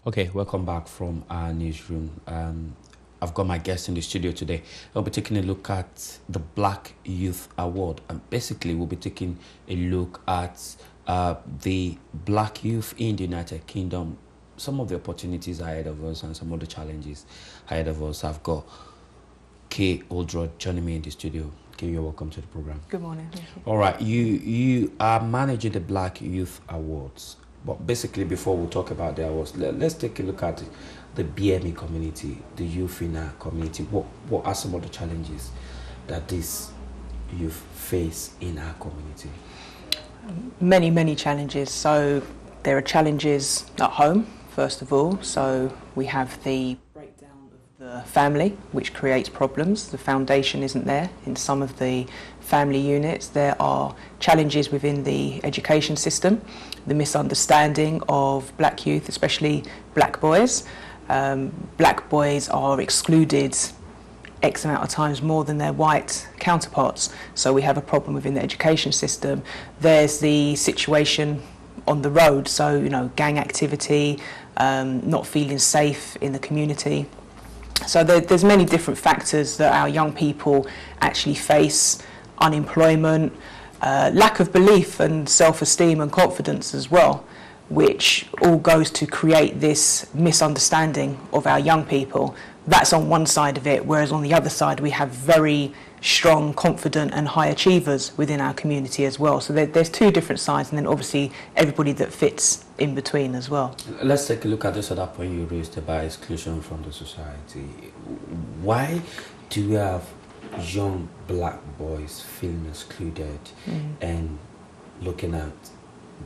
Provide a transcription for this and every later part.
Okay, welcome back from our newsroom. I've got my guest in the studio today. We'll be taking a look at the Black Youth Award, and basically we'll be taking a look at the Black youth in the United Kingdom, some of the opportunities ahead of us and some of the challenges ahead of us. I've got Kay Oldroyd joining me in the studio. Kay, you're welcome to the program. Good morning. Thank you. All right, you are managing the Black Youth Awards. But basically, before we talk about the awards, let's take a look at the BME community, the youth in our community. What are some of the challenges that these youth face in our community? Many challenges. So there are challenges at home, first of all. So we have the breakdown of the family, which creates problems. The foundation isn't there in some of the family units. There are challenges within the education system, the misunderstanding of black youth, especially black boys. Black boys are excluded X amount of times more than their white counterparts. So we have a problem within the education system. There's the situation on the road, so gang activity, not feeling safe in the community. So there's many different factors that our young people actually face. Unemployment, lack of belief and self-esteem and confidence as well, which all goes to create this misunderstanding of our young people. That's on one side of it, whereas on the other side we have very strong, confident and high achievers within our community as well. So there's two different sides, and then obviously everybody that fits in between as well. Let's take a look at this other point you raised about exclusion from the society. Why do we have young black boys feeling excluded and looking at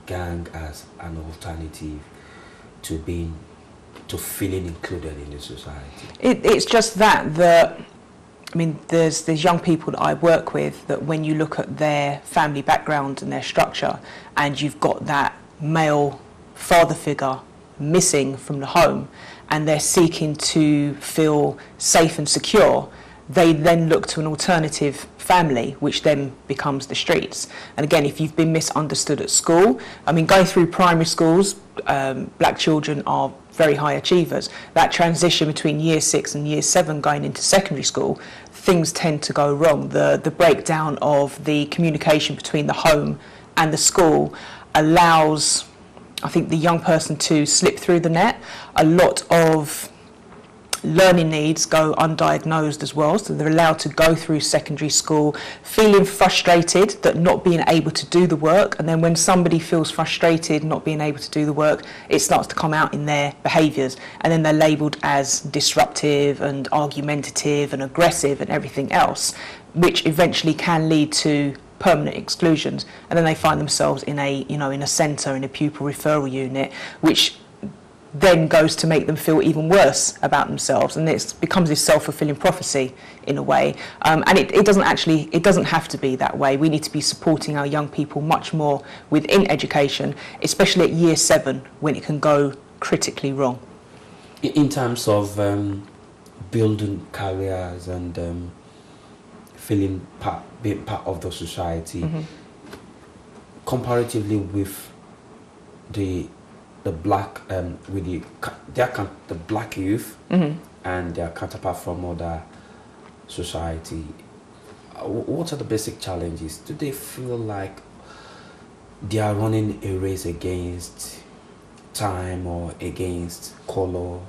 gang as an alternative to feeling included in the society? It's just that there's young people that I work with that when you look at their family background and their structure, and you've got that male father figure missing from the home, and they're seeking to feel safe and secure, they then look to an alternative family, which then becomes the streets. And again, if you've been misunderstood at school, going through primary schools, black children are very high achievers. That transition between year 6 and year 7 going into secondary school, things tend to go wrong. The breakdown of the communication between the home and the school allows, I think, the young person to slip through the net. A lot of learning needs go undiagnosed as well, so they're allowed to go through secondary school feeling frustrated that not being able to do the work, and then when somebody feels frustrated not being able to do the work, it starts to come out in their behaviours, and then they're labelled as disruptive and argumentative and aggressive and everything else, which eventually can lead to permanent exclusions, and then they find themselves in a centre, in a pupil referral unit, which then goes to make them feel even worse about themselves, and it becomes this self-fulfilling prophecy in a way. And it doesn't have to be that way. We need to be supporting our young people much more within education, especially at year 7 when it can go critically wrong. In terms of building careers and being part of the society, comparatively with the black the black youth and their counterpart from other society, what are the basic challenges? Do they feel like they are running a race against time or against color?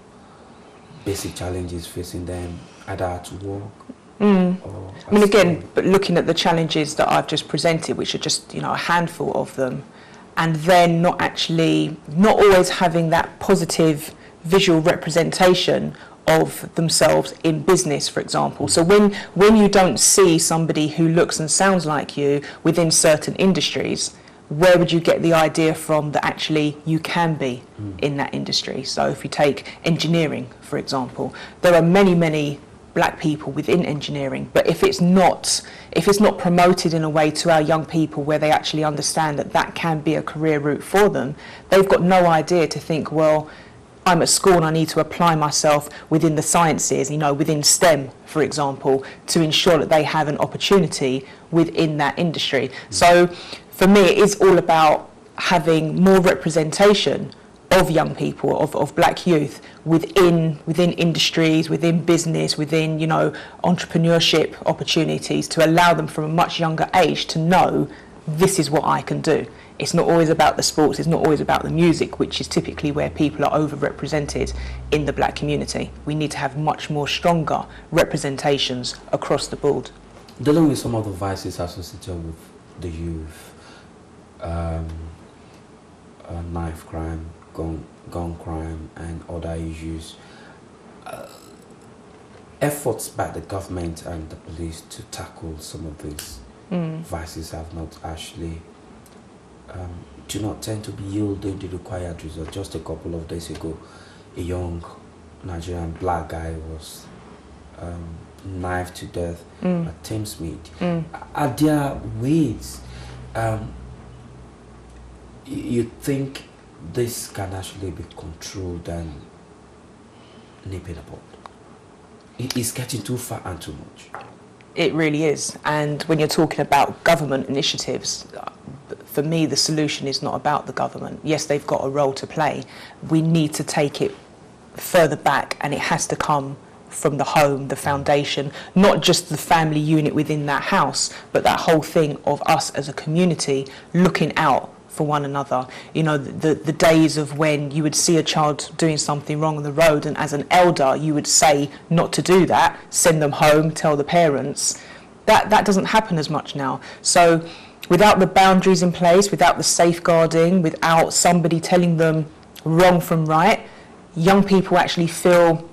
Basic challenges facing them either at work or again, but looking at the challenges that I've just presented, which are just a handful of them, and then not always having that positive visual representation of themselves in business, for example. So when you don't see somebody who looks and sounds like you within certain industries, where would you get the idea from that actually you can be in that industry? So if you take engineering, for example, there are many black people within engineering, but if it's not promoted in a way to our young people where they actually understand that can be a career route for them, they've got no idea to think, well, I'm at school and I need to apply myself within the sciences, within STEM, for example, to ensure that they have an opportunity within that industry. So for me, it is all about having more representation of young people, of black youth within industries, within business, within, you know, entrepreneurship opportunities, to allow them from a much younger age to know this is what I can do. It's not always about the sports, it's not always about the music, which is typically where people are overrepresented in the black community. We need to have much more stronger representations across the board. Dealing with some of the vices associated with the youth, knife crime, gun crime, and other issues, efforts by the government and the police to tackle some of these vices have not actually, do not tend to be yielding the required result. Just a couple of days ago, a young Nigerian black guy was knifed to death at Thamesmead. Are there ways you think this can actually be controlled and nip in the bud? It's getting too far and too much. It really is. And when you're talking about government initiatives, for me, the solution is not about the government. Yes, they've got a role to play. We need to take it further back, and it has to come from the home, the foundation, not just the family unit within that house, but that whole thing of us as a community looking out for one another. You know, the days of when you would see a child doing something wrong on the road, and as an elder you would say not to do that, send them home, tell the parents. That doesn't happen as much now. So without the boundaries in place, without the safeguarding, without somebody telling them wrong from right, young people actually feel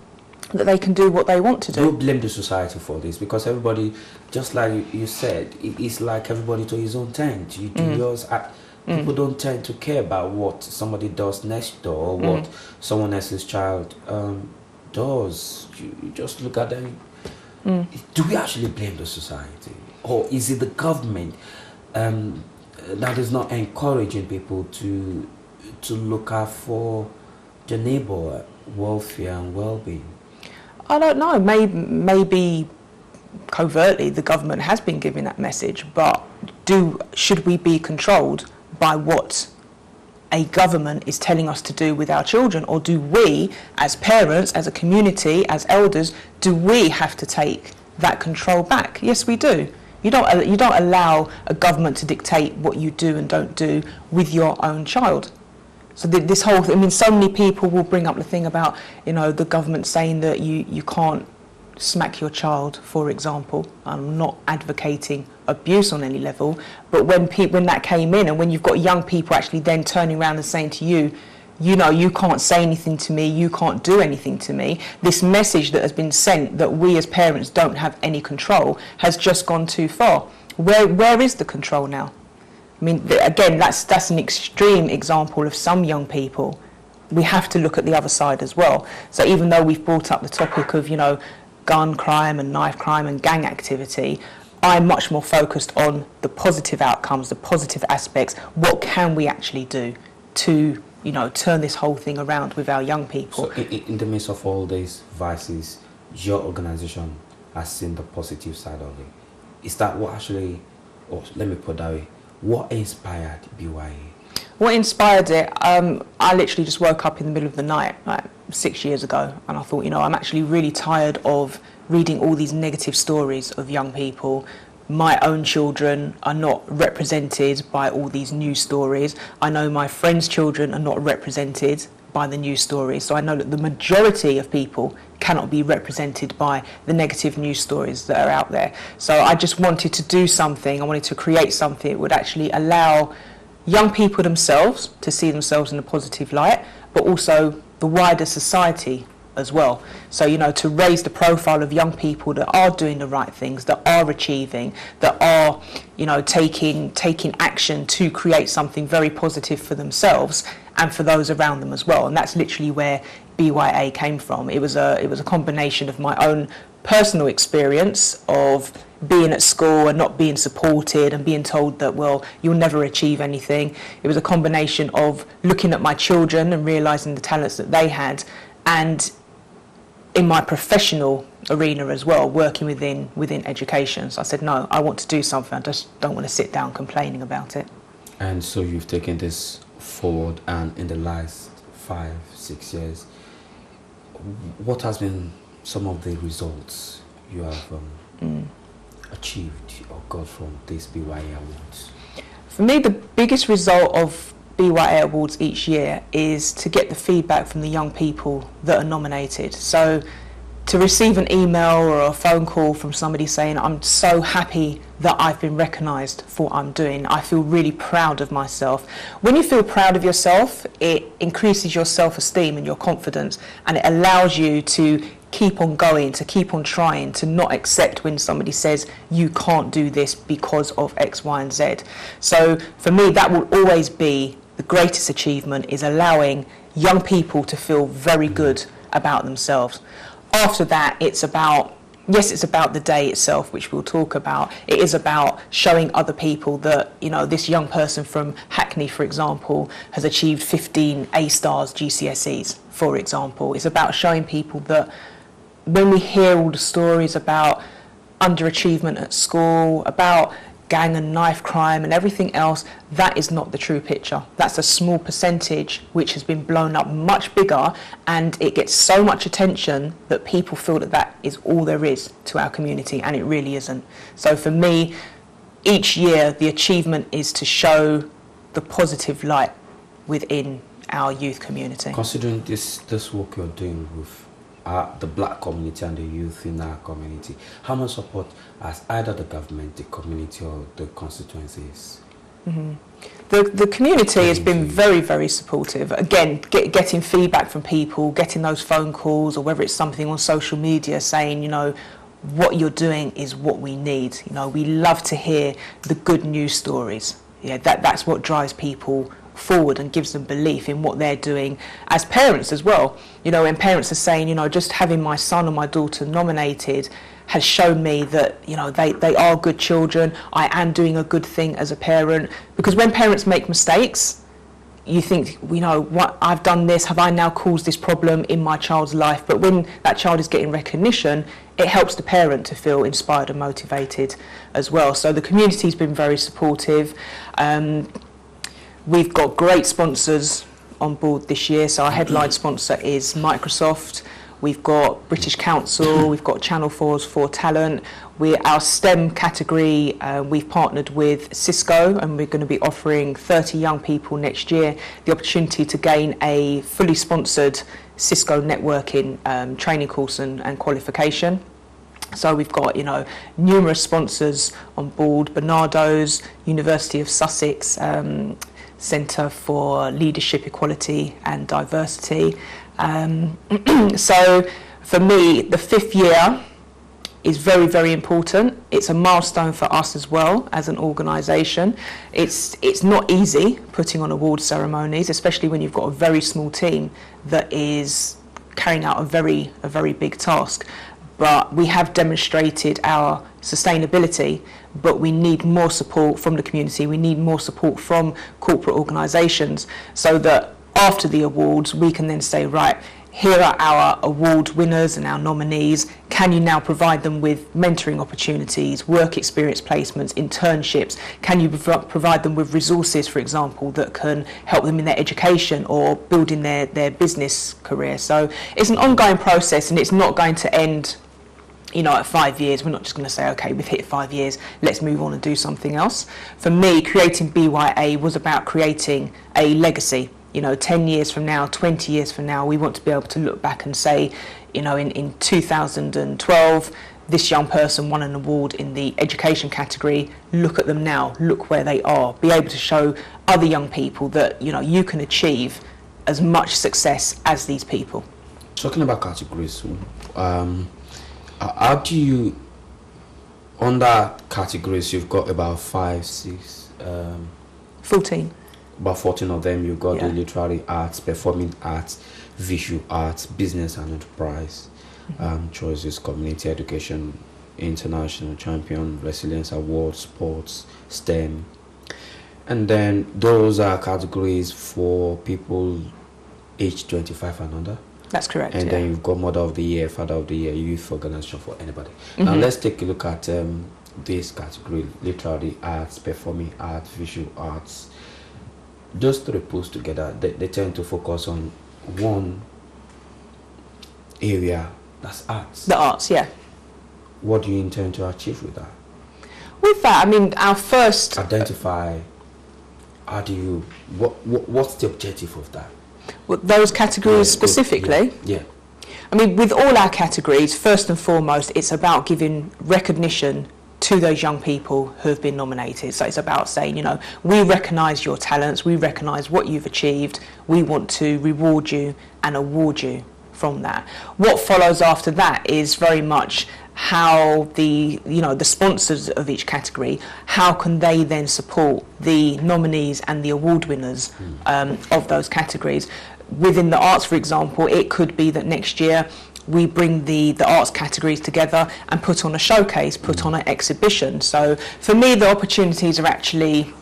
that they can do what they want to do. Don't blame the society for this, because everybody, just like you said, it's like everybody to his own tent. You do yours. People don't tend to care about what somebody does next door, or what someone else's child does. You just look at them. Do we actually blame the society, or is it the government that is not encouraging people to look out for the neighbor welfare and well-being? I don't know. Maybe covertly the government has been giving that message, but should we be controlled by what a government is telling us to do with our children, or do we, as parents, as a community, as elders, do we have to take that control back? Yes, we do. You don't allow a government to dictate what you do and don't do with your own child. So this whole, I mean, so many people will bring up the thing about, you know, the government saying that you can't smack your child, for example. I'm not advocating abuse on any level, but when that came in, and when you've got young people actually then turning around and saying to you, you know, you can't say anything to me, you can't do anything to me, this message that has been sent that we as parents don't have any control has just gone too far. Where is the control now? I mean, again, that's an extreme example of some young people. We have to look at the other side as well. So even though we've brought up the topic of, you know, gun crime and knife crime and gang activity, I'm much more focused on the positive outcomes, the positive aspects. What can we actually do to, you know, turn this whole thing around with our young people? So in the midst of all these vices, your organization has seen the positive side of it. Is that what actually, or let me put that way, what inspired BYA? What inspired it, I literally just woke up in the middle of the night, like 6 years ago, and I thought, you know, I'm actually really tired of reading all these negative stories of young people. My own children are not represented by all these news stories. I know my friends' children are not represented by the news stories. So I know that the majority of people cannot be represented by the negative news stories that are out there. So I just wanted to do something. I wanted to create something that would actually allow young people themselves to see themselves in a positive light, but also the wider society as well. So, you know, to raise the profile of young people that are doing the right things, that are achieving, that are, you know, taking action to create something very positive for themselves and for those around them as well. And that's literally where BYA came from. It was a combination of my own personal experience of being at school and not being supported and being told that, well, you'll never achieve anything. It was a combination of looking at my children and realising the talents that they had, and in my professional arena as well, working within education. So I said, no, I want to do something. I just don't want to sit down complaining about it. And so you've taken this forward, and in the last 5-6 years, what has been some of the results you have achieved or got from these BYA awards? For me, the biggest result of BYA Awards each year is to get the feedback from the young people that are nominated. So to receive an email or a phone call from somebody saying, I'm so happy that I've been recognised for what I'm doing, I feel really proud of myself. When you feel proud of yourself, it increases your self-esteem and your confidence, and it allows you to keep on going, to keep on trying, to not accept when somebody says you can't do this because of X, Y and Z. So for me, that will always be the greatest achievement, is allowing young people to feel very good about themselves. After that, it's about, yes, it's about the day itself, which we'll talk about. It is about showing other people that, you know, this young person from Hackney, for example, has achieved 15 A-stars GCSEs, for example. It's about showing people that when we hear all the stories about underachievement at school, about gang and knife crime and everything else, that is not the true picture. That's a small percentage which has been blown up much bigger, and it gets so much attention that people feel that that is all there is to our community, and it really isn't. So for me, each year the achievement is to show the positive light within our youth community. Considering this work you're doing with the black community and the youth in our community, how much support has either the government, the community or the constituencies? The community has been very, very supportive. Again, getting feedback from people, getting those phone calls, or whether it's something on social media saying, you know, what you're doing is what we need. You know, we love to hear the good news stories. Yeah, that's what drives people forward and gives them belief in what they're doing as parents as well. You know, when parents are saying, you know, just having my son or my daughter nominated has shown me that, you know, they are good children, I am doing a good thing as a parent. Because when parents make mistakes, you think, you know, what, I've done this, have I now caused this problem in my child's life? But when that child is getting recognition, it helps the parent to feel inspired and motivated as well. So the community's been very supportive. We've got great sponsors on board this year. So our headline sponsor is Microsoft. We've got British Council. We've got Channel 4's For Talent. Our STEM category, we've partnered with Cisco, and we're going to be offering 30 young people next year the opportunity to gain a fully sponsored Cisco networking training course and qualification. So we've got, you know, numerous sponsors on board: Barnardo's, University of Sussex, Centre for Leadership, Equality and Diversity. So for me, the 5th year is very, very important. It's a milestone for us as well as an organisation. It's not easy putting on award ceremonies, especially when you've got a very small team that is carrying out a very big task. But we have demonstrated our sustainability, but we need more support from the community. We need more support from corporate organisations, so that after the awards we can then say, right, here are our award winners and our nominees. Can you now provide them with mentoring opportunities, work experience placements, internships? Can you provide them with resources, for example, that can help them in their education or building their business career? So it's an ongoing process, and it's not going to end, you know, at 5 years. We're not just going to say, okay, we've hit 5 years, let's move on and do something else. For me, creating BYA was about creating a legacy. You know, 10 years from now, 20 years from now, we want to be able to look back and say, you know, in 2012, this young person won an award in the education category. Look at them now, look where they are. Be able to show other young people that, you know, you can achieve as much success as these people. Talking about categories, how do you, under categories, you've got about 14. About 14 of them. You've got the literary arts, performing arts, visual arts, business and enterprise, choices, community education, international champion, resilience award, sports, STEM. And then those are categories for people aged 25 and under. That's correct. And then you've got Mother of the Year, Father of the Year, Youth Organization for anybody. Now let's take a look at this category: literary arts, performing arts, visual arts. Those three pulls together, they tend to focus on one area, that's arts. The arts, yeah. What do you intend to achieve with that? With that, I mean, our first... Identify, how do you, what's the objective of that? Those categories specifically? Yeah. I mean, with all our categories, first and foremost, it's about giving recognition to those young people who have been nominated. So it's about saying, you know, we recognise your talents, we recognise what you've achieved, we want to reward you and award you from that. What follows after that is very much how the sponsors of each category, how can they then support the nominees and the award winners of those categories. Within the arts, for example, it could be that next year we bring the arts categories together and put on a showcase, put on an exhibition. So for me, the opportunities are actually,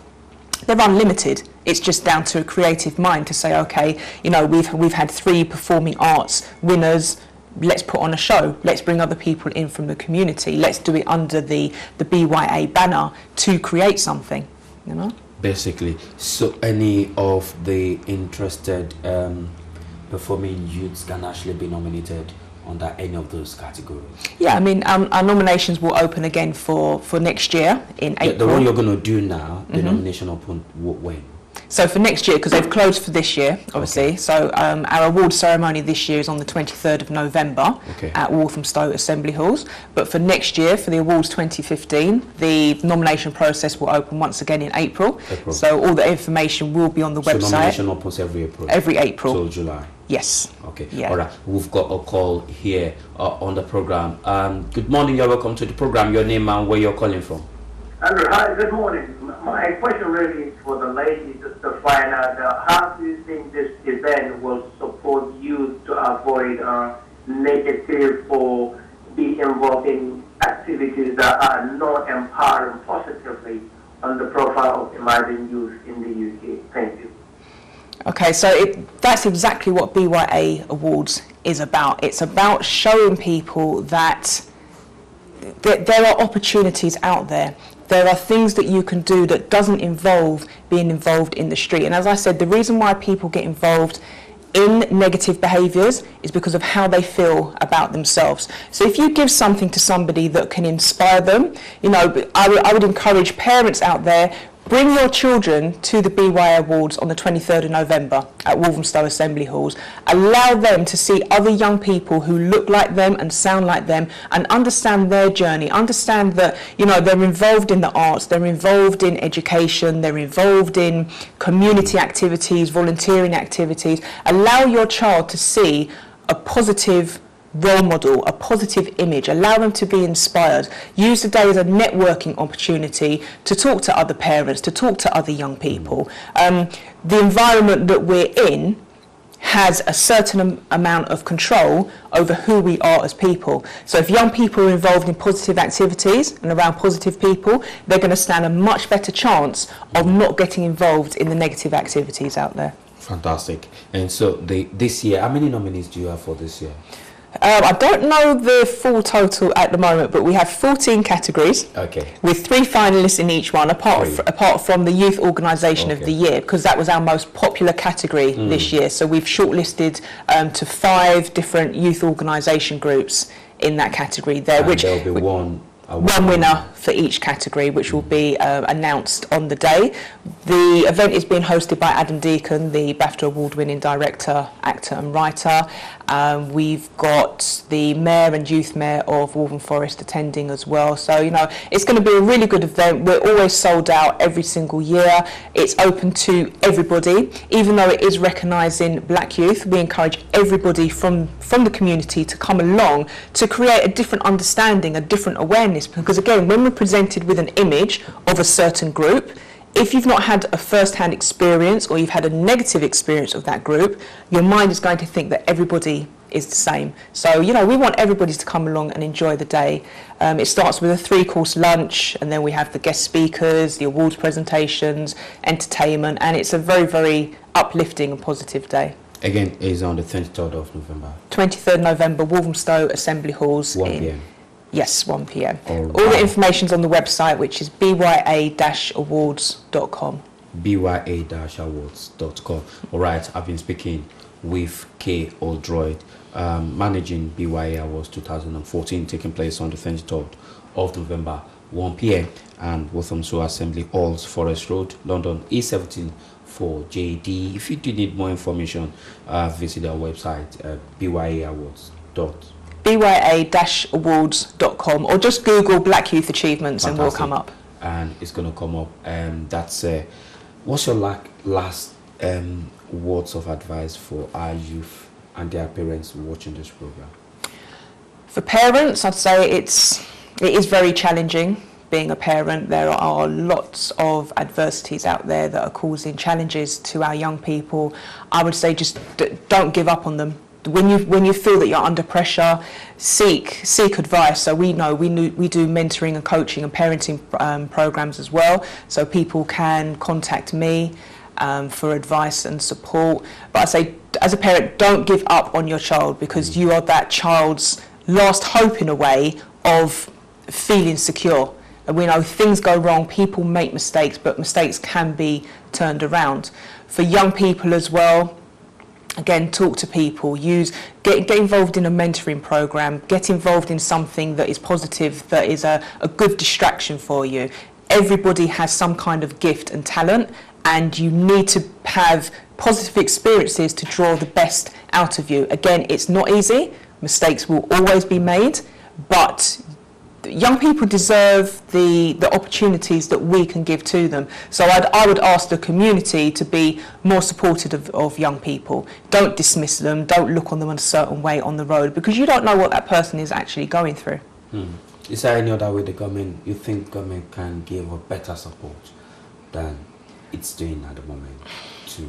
they're unlimited. It's just down to a creative mind to say, okay, you know, we've had 3 performing arts winners, let's put on a show, let's bring other people in from the community, let's do it under the BYA banner to create something, you know? Basically, so any of the interested performing youths can actually be nominated under any of those categories? Yeah, I mean, our nominations will open again for next year in April. The one you're going to do now, the nomination open when? So for next year, because they've closed for this year, obviously, okay. So our award ceremony this year is on the 23rd of November at Walthamstow Assembly Halls. But for next year, for the awards 2015, the nomination process will open once again in April. So all the information will be on the website. So nomination opens every April? Every April. Till July? Yes. Okay. Yeah. All right. We've got a call here on the program. Good morning. You're welcome to the program. Your name and where you're calling from. Andrew, hi. Good morning. My question really is for the lady, just to find out how do you think this event will support youth to avoid negative or be involved in activities that are not empowering positively on the profile of emerging youth in the UK? Thank you. Okay, so that's exactly what BYA Awards is about. It's about showing people that there are opportunities out there. There are things that you can do that doesn't involve being involved in the street. And as I said, the reason why people get involved in negative behaviours is because of how they feel about themselves. So if you give something to somebody that can inspire them, you know, I would encourage parents out there, bring your children to the BYA Awards on the 23rd of November at Walthamstow Assembly Halls. Allow them to see other young people who look like them and sound like them and understand their journey, understand that, you know, they're involved in the arts, they're involved in education, they're involved in community activities, volunteering activities. Allow your child to see a positive role model, a positive image. Allow them to be inspired. Use the day as a networking opportunity to talk to other parents, to talk to other young people. The environment that we're in has a certain amount of control over who we are as people. So if young people are involved in positive activities and around positive people, they're going to stand a much better chance of not getting involved in the negative activities out there. Fantastic. And so this year, how many nominees do you have for this year? I don't know the full total at the moment, but we have 14 categories with 3 finalists in each one, apart from the Youth Organisation of the Year, because that was our most popular category this year. So we've shortlisted to 5 different youth organisation groups in that category there, and which there'll be one winner for each category, which will be announced on the day. The event is being hosted by Adam Deacon, the BAFTA award-winning director, actor and writer. We've got the Mayor and Youth Mayor of Waltham Forest attending as well. So, you know, it's going to be a really good event. We're always sold out every single year. It's open to everybody. Even though it is recognising black youth, we encourage everybody from the community to come along to create a different understanding, a different awareness. Because again, when we're presented with an image of a certain group, if you've not had a first-hand experience or you've had a negative experience of that group, your mind is going to think that everybody is the same. So, you know, we want everybody to come along and enjoy the day. It starts with a 3-course lunch, and then we have the guest speakers, the awards presentations, entertainment, and it's a very, very uplifting and positive day. Again, it's on the 23rd of November. 23rd November, Walthamstow Assembly Halls. 1 p.m. Yes, 1 p.m. All the information's on the website, which is bya-awards.com. bya-awards.com. All right, I've been speaking with Kay Oldroyd, managing BYA Awards 2014, taking place on the 23rd of November, 1 p.m. and Walthamstow Assembly Halls, Forest Road, London, E17 for JD. If you do need more information, visit our website, bya-awards.com, or just Google Black Youth Achievements. Fantastic. And we'll come up. And it's going to come up. That's what's your last words of advice for our youth and their parents watching this program? For parents, I'd say it is very challenging being a parent. There are lots of adversities out there that are causing challenges to our young people. I would say just don't give up on them. When you feel that you're under pressure, seek advice. So we do mentoring and coaching and parenting programs as well. So people can contact me for advice and support. But I say, as a parent, don't give up on your child, because you are that child's last hope in a way of feeling secure. And we know things go wrong, people make mistakes, but mistakes can be turned around. For young people as well, again, talk to people, get involved in a mentoring program, get involved in something that is positive, that is a good distraction for you. Everybody has some kind of gift and talent, and you need to have positive experiences to draw the best out of you. Again, it's not easy, mistakes will always be made, but young people deserve the opportunities that we can give to them. So I would ask the community to be more supportive of young people. Don't dismiss them, don't look on them in a certain way on the road, because you don't know what that person is actually going through. Is there any other way you think government can give a better support than it's doing at the moment to?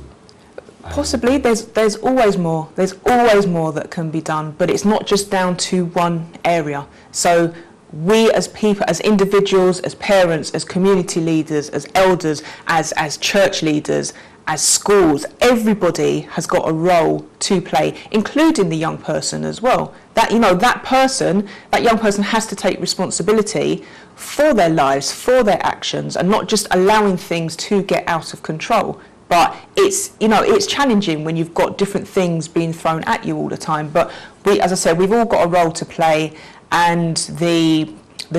Possibly. There's always more. There's always more that can be done, but it's not just down to one area. So we as people, as individuals, as parents, as community leaders, as elders, as church leaders, as schools, everybody has got a role to play, including the young person as well. That young person has to take responsibility for their lives, for their actions, and not just allowing things to get out of control. But it's challenging when you've got different things being thrown at you all the time. But as I said, we've all got a role to play. And the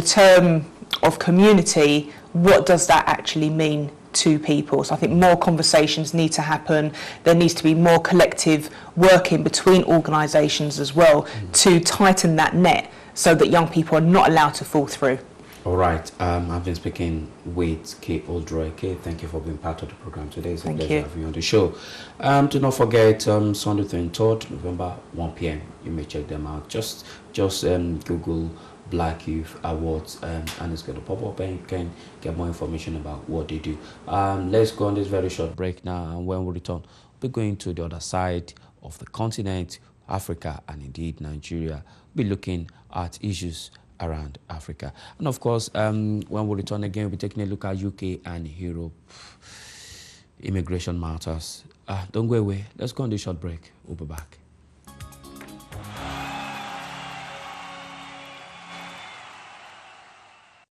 term of community, what does that actually mean to people? So I think more conversations need to happen. There needs to be more collective working between organisations as well to tighten that net so that young people are not allowed to fall through. All right. I've been speaking with Kay Oldroyd. Kay, thank you for being part of the program today. It's a pleasure having you on the show. Do not forget, Sunday 23rd November, 1 p.m. You may check them out. Just Google Black Youth Awards, and it's going to pop up, and you can get more information about what they do. Let's go on this very short break now, and when we return, we'll be going to the other side of the continent, Africa, and indeed Nigeria. We'll be looking at issues around Africa. And of course, when we return again, we'll be taking a look at UK and Europe immigration matters. Don't go away. Let's go on this short break. We'll be back.